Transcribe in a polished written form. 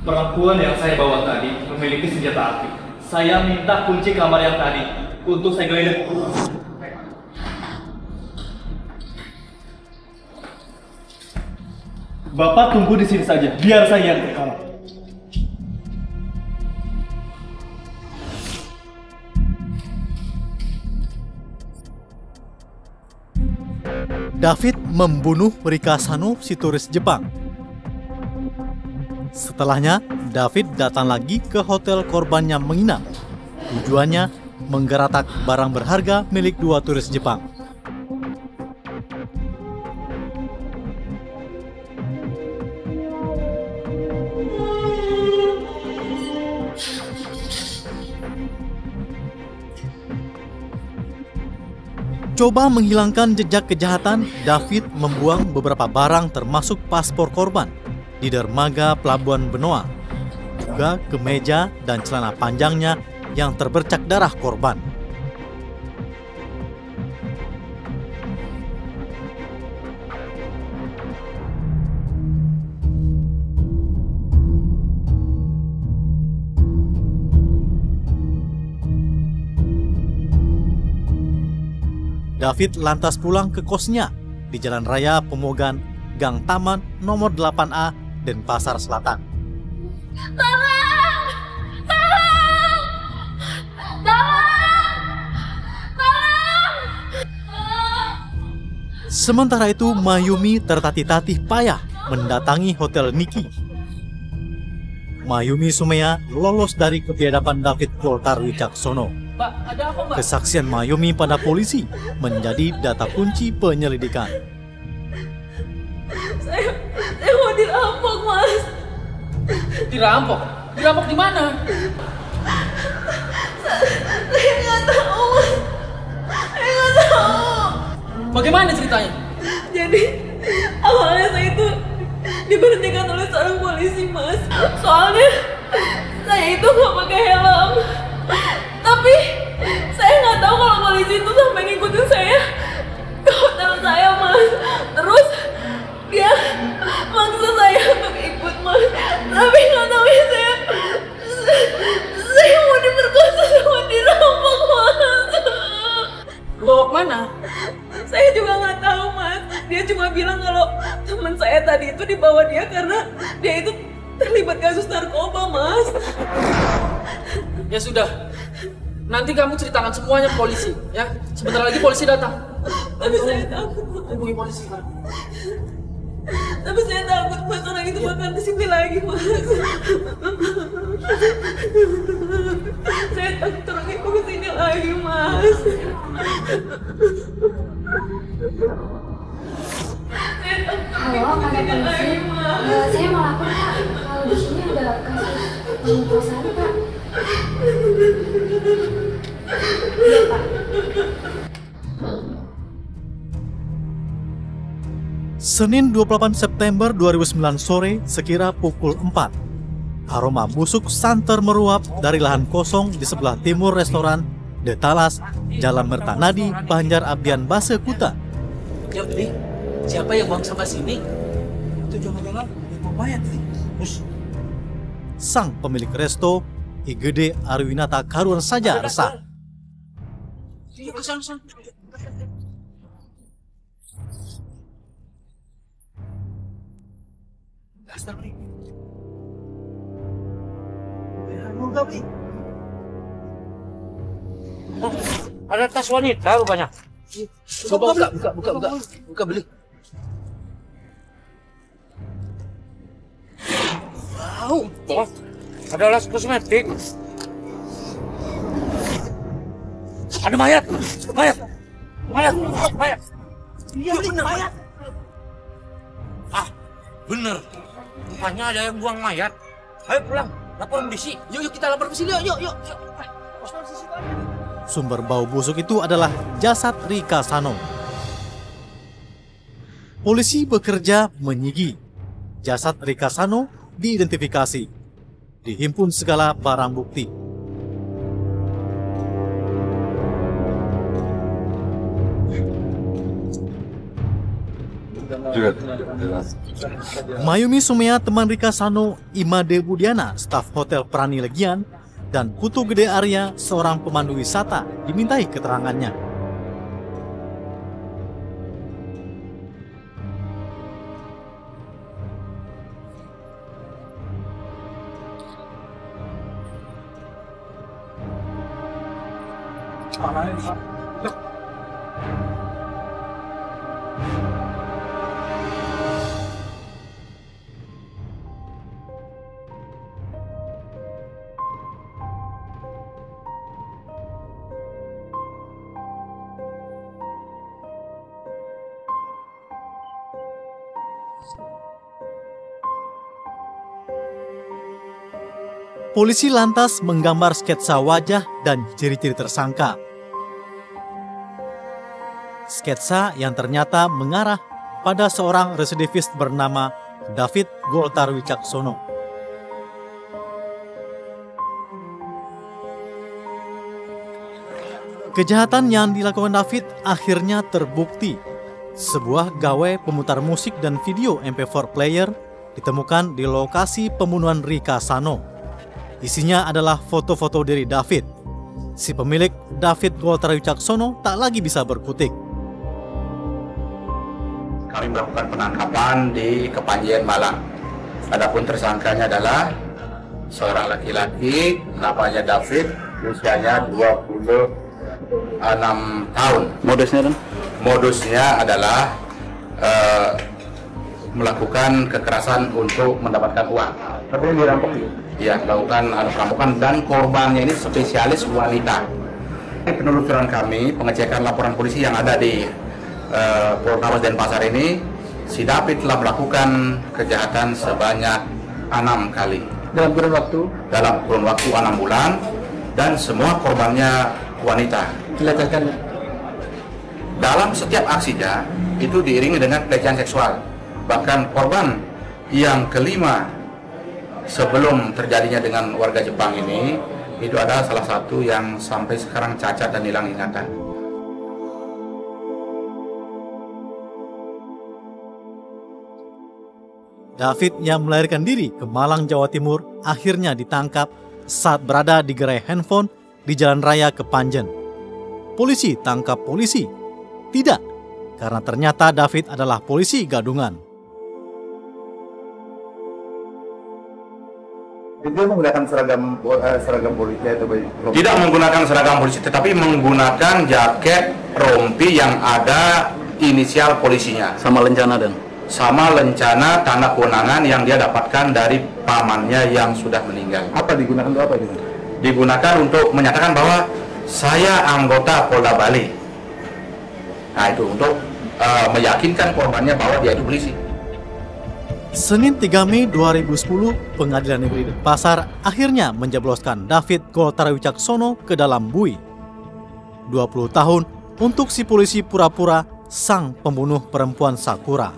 Perempuan yang saya bawa tadi memiliki senjata api. Saya minta kunci kamar yang tadi untuk saya geledah. Bapak tunggu di sini saja, biar saya yang ke kamar. David membunuh Rika Sano, si turis Jepang. Setelahnya, David datang lagi ke hotel korbannya menginap. Tujuannya menggeratak barang berharga milik dua turis Jepang. Coba menghilangkan jejak kejahatan, David membuang beberapa barang termasuk paspor korban di dermaga Pelabuhan Benoa, juga kemeja dan celana panjangnya yang terbercak darah korban. David lantas pulang ke kosnya di Jalan Raya Pemogan, Gang Taman nomor 8A, Denpasar Selatan. Tolong! Tolong! Tolong! Tolong! Sementara itu, Mayumi tertatih-tatih payah mendatangi Hotel Niki. Mayumi Sumea lolos dari kebiadaban David Koltar Wicaksono. Pak, ada apa, Mbak? Kesaksian Mayumi pada polisi menjadi data kunci penyelidikan. Saya mau dirampok, Mas. Dirampok? Dirampok di mana? Saya nggak tahu, Mas. Saya nggak tahu. Bagaimana ceritanya? Jadi awalnya saya itu diberhentikan oleh seorang polisi, Mas. Soalnya saya itu nggak pakai helm. Tapi saya nggak tahu kalau polisi itu sampai ngikutin saya ke hotel saya, Mas. Terus dia maksa saya untuk ikut, Mas. Tapi nggak tahu ya saya mau diperkosa sama dirampok, Mas. Bawa kemana? Saya juga nggak tahu, Mas. Dia cuma bilang kalau teman saya tadi itu dibawa dia karena dia itu terlibat kasus narkoba, Mas. Ya sudah, nanti kamu ceritakan semuanya ke polisi, ya. Sebentar lagi polisi datang. Tapi saya takut, Mas. Hubungi polisi, Pak. Tapi saya takut Mas orang itu bakal kesini lagi, Mas. Saya takut orang itu kesini lagi, Mas. Saya takut Halo, orang itu Kakak kesini lagi, polisi. Mas. Saya mau lapor, Pak. Kalau di sini ada kasus pemerkosaan, Pak. Iya, Pak. Senin 28 September 2009 sore sekira pukul 4. Aroma busuk santer meruap dari lahan kosong di sebelah timur restoran The Talas, Jalan Mertanadi, Banjar Abdian, Base Kuta. Ya, Beli, siapa yang buang sampah sini? Itu jangan-jangan yang mayat nih. Bus. Sang pemilik resto, IGD Arwinata Karuan saja resah. Iya, kesana. Dasar, Beli. Mudah, Beli. Oh, ada tas wanita rupanya. Coba buka, Beli. Wow, ada alas kosmetik. Ada mayat. Iya, benar mayat. Ah, bener. Rupanya ada yang buang mayat. Ayo pulang, lapor polisi. Yuk kita lapor polisi. Yuk. Sumber bau busuk itu adalah jasad Rika Sano. Polisi bekerja menyigi. Jasad Rika Sano diidentifikasi. Dihimpun segala barang bukti. Mayumi Sumea, teman Rika Sano, Imade Budiana, staf Hotel Prani Legian, dan Putu Gede Arya, seorang pemandu wisata, dimintai keterangannya. Polisi lantas menggambar sketsa wajah dan ciri-ciri tersangka. Sketsa yang ternyata mengarah pada seorang residivis bernama David Goltar Wicaksono. Kejahatan yang dilakukan David akhirnya terbukti. Sebuah gawai pemutar musik dan video MP4 player ditemukan di lokasi pembunuhan Rika Sano. Isinya adalah foto-foto dari David. Si pemilik, David Goltar Wicaksono, tak lagi bisa berkutik. Kami melakukan penangkapan di Kepanjen Malang. Adapun tersangkanya adalah seorang laki-laki, namanya David, usianya 26 tahun. Modusnya adalah melakukan kekerasan untuk mendapatkan uang. Tapi yang dirampok ya, melakukan perampokan, dan korbannya ini spesialis wanita. Penelusuran kami, pengecekan laporan polisi yang ada di Polres Denpasar ini, si David telah melakukan kejahatan sebanyak 6 kali. Dalam kurun waktu 6 bulan, dan semua korbannya wanita. Dalam setiap aksinya itu diiringi dengan pelecehan seksual. Bahkan korban yang kelima sebelum terjadinya dengan warga Jepang ini, itu adalah salah satu yang sampai sekarang cacat dan hilang ingatan. David yang melarikan diri ke Malang, Jawa Timur, akhirnya ditangkap saat berada di gerai handphone di Jalan Raya Kepanjen. Polisi tangkap polisi? Tidak, karena ternyata David adalah polisi gadungan. Dia menggunakan seragam polisi atau tidak menggunakan seragam polisi, tetapi menggunakan jaket rompi yang ada inisial polisinya. Sama lencana tanda kewenangan yang dia dapatkan dari pamannya yang sudah meninggal. Apa digunakan untuk apa? Digunakan untuk menyatakan bahwa saya anggota Polda Bali. Nah, itu untuk meyakinkan korbannya bahwa dia itu polisi. Senin 3 Mei 2010, Pengadilan Negeri Denpasar akhirnya menjebloskan David Goltar Wicaksono ke dalam bui. 20 tahun untuk si polisi pura-pura sang pembunuh perempuan Sakura.